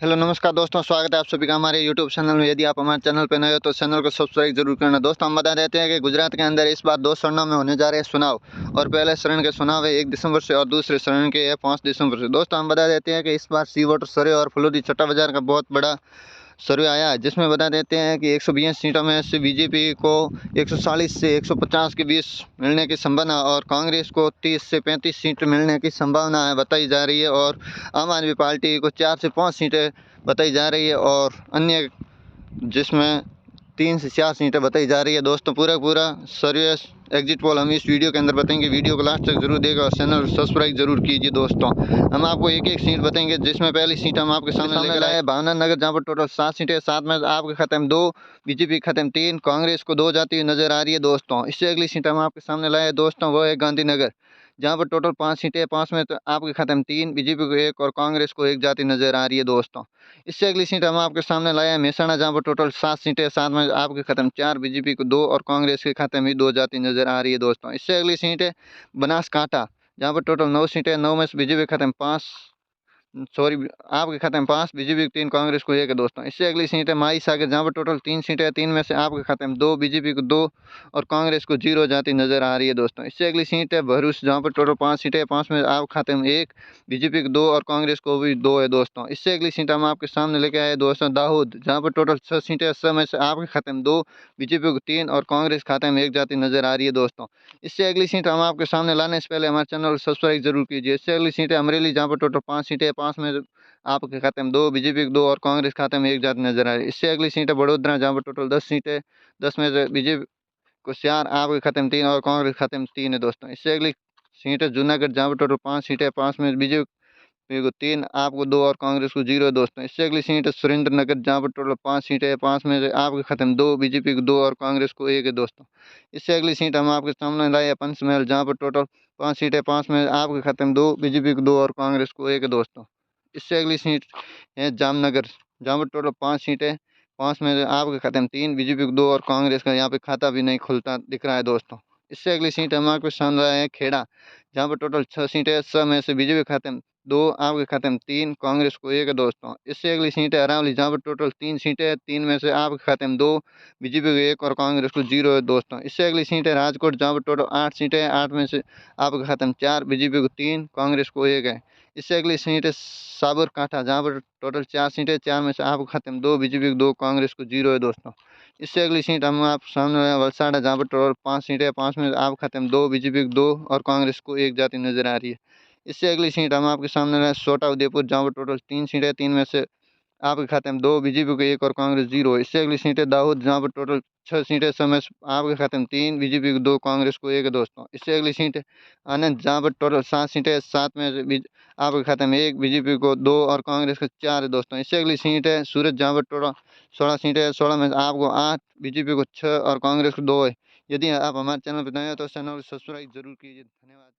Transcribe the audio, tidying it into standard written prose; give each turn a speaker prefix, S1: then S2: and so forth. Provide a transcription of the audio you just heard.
S1: Hello नमस्कार दोस्तों, स्वागत है आप सभी का हमारे यूट्यूब चैनल में। यदि आप हमारे चैनल पर नए हो तो चैनल को सब्सक्राइब जरूर करना। दोस्तों हम बता देते हैं कि गुजरात के अंदर इस बार 2 चरणों में होने जा रहे हैं चुनाव, और पहले चरण के चुनाव है 1 दिसंबर से और दूसरे चरण के है 5 दिसंबर से। दोस्तों हम बता देते हैं कि इस बार सी वोटर सर्वे और फलोदी छठा बाजार का बहुत बड़ा सर्वे आया है, जिसमें बता देते हैं कि 142 सीटों में से बीजेपी को 140 से 150 के बीच मिलने की संभावना और कांग्रेस को 30 से 35 सीट मिलने की संभावना है बताई जा रही है, और आम आदमी पार्टी को 4 से 5 सीटें बताई जा रही है, और अन्य जिसमें 3 से 4 सीटें बताई जा रही है। दोस्तों पूरा सर्वे एग्जिट पोल हम इस वीडियो के अंदर बताएंगे। वीडियो को लास्ट तक जरूर देखा और चैनल को सब्सक्राइब जरूर कीजिए। दोस्तों हम आपको एक एक सीट बताएंगे, जिसमें पहली सीट हम आपके सामने लेकर आए भावना नगर, जहाँ पर टोटल 7 सीटें। 7 में आपके खाते में 2, बीजेपी के खाते में 3, कांग्रेस को 2 जाती हुई नजर आ रही है। दोस्तों इससे अगली सीट हम आपके सामने लाए दोस्तों, वो है गांधीनगर, जहाँ पर टोटल 5 सीटें। 5 में तो आपके खाते में 3, बीजेपी को 1 और कांग्रेस को 1 जाती नजर आ रही है। दोस्तों इससे अगली सीट हम आपके सामने लाए हैं मेहसाणा, जहाँ पर टोटल 7 सीटें। 7 में आपके खाते में 4, बीजेपी को 2 और कांग्रेस के खाते में 2 जाती नजर आ रही है। दोस्तों इससे अगली सीट है बनासकांठा, जहाँ पर टोटल 9 सीटें। 9 में से बीजेपी के खाते में 5, सॉरी आपके खाते में 5, बीजेपी को 3, कांग्रेस को 1 है। दोस्तों इससे अगली सीट है माई सागर, जहाँ पर टोटल 3 सीटें। 3 में से आपके खाते में 2, बीजेपी को 2 और कांग्रेस को 0 जाती नजर आ रही है। दोस्तों इससे अगली सीट है भरूच, जहाँ पर टोटल 5 सीटें। 5 में आपके खाते में 1, बीजेपी को 2 और कांग्रेस को भी 2 है। दोस्तों इससे अगली सीट हम आपके सामने लेके आए दोस्तों दाहोद, जहाँ पर टोटल 6 सीटें। 6 में से आपके खाते में 2, बीजेपी को 3 और कांग्रेस खाते में 1 जाती नजर आ रही है। दोस्तों इससे अगली सीट हम आपके सामने लाने से पहले हमारे चैनल को सब्सक्राइब जरूर कीजिए। इससे अगली सीट है अमरेली, जहाँ पर टोटल 5 सीटें। 5 में आपके खाते में 2, बीजेपी को 2 और कांग्रेस खाते में 1 जाती नजर आ रही है। इससे अगली सीट है बड़ोदरा, जहाँ पर टोटल 10 सीटें। 10 में से बीजेपी को 4, आपके खाते में 3 और कांग्रेस खाते में 3 है। दोस्तों इससे अगली सीट है जूनागढ़, जहाँ पर टोटल 5 सीटें। 5 में बीजेपी को 3, आपको 2 और कांग्रेस को 0 है। दोस्तों इससे अगली सीट है सुरेंद्र नगर, जहाँ पर टोटल 5 सीटें। 5 में से आपके खाते में 2, बीजेपी को 2 और कांग्रेस को 1 है। दोस्तों इससे अगली सीट हम आपके सामने लाए पंचमहल, जहाँ पर टोटल 5 सीटें। 5 में आपके खाते में 2, बीजेपी को 2 और कांग्रेस को 1 है। दोस्तों इससे अगली सीट है जामनगर, जहाँ पर टोटल 5 सीटें। 5 में से आपके खाते में 3, बीजेपी को 2 और कांग्रेस का यहाँ पे खाता भी नहीं खुलता दिख रहा है। दोस्तों इससे अगली सीट हमारे सामने आया है खेड़ा, जहाँ पर टोटल 6 सीटें। 6 में से बीजेपी के खाते में 2, आपके खाते में 3, कांग्रेस को 1 है। दोस्तों इससे अगली सीट है अरावली, जहाँ पर टोटल 3 सीटें। 3 में से आपके खाते में 2, बीजेपी को 1 और कांग्रेस को 0 है। दोस्तों इससे अगली सीट है राजकोट, जहाँ पर टोटल 8 सीटें। 8 में से आपके खाते में 4, बीजेपी को 3, कांग्रेस को 1 है। इससे अगली सीट है साबरकांठा, जहाँ पर टोटल 4 सीटें। 4 में से आपके खाते में 2, बीजेपी को 2, कांग्रेस को 0 है। दोस्तों इससे अगली सीट हम आप सामने आया वलसाड़ा, जहाँ पर टोटल 5 सीटें। 5 में आपके खाते में 2, बीजेपी को 2 और कांग्रेस को 1 जाती नजर आ रही है। इससे अगली सीट हम आपके सामने लाए छोटा उदेपुर, जहाँ पर टोटल 3 सीटें। 3 में से आपके खाते में 2, बीजेपी को 1 और कांग्रेस 0 है। इससे अगली सीट है दाहोद, जहाँ पर टोटल 6 सीटें। समय आपके खाते में 3, बीजेपी को 2, कांग्रेस को 1 है। दोस्तों इससे अगली सीट है आनंद, जहाँ पर टोटल 7 सीटें। 7 में से आपके खाते में 1, बीजेपी को 2 और कांग्रेस को 4 है। दोस्तों इससे अगली सीट है सूरत, जहाँ पर टोटल 16 सीटें। 16 में से आपको 8, बीजेपी को 6 और कांग्रेस को 2 है। यदि आप हमारे चैनल पर नए हैं तो चैनल को सब्सक्राइब जरूर कीजिए। धन्यवाद।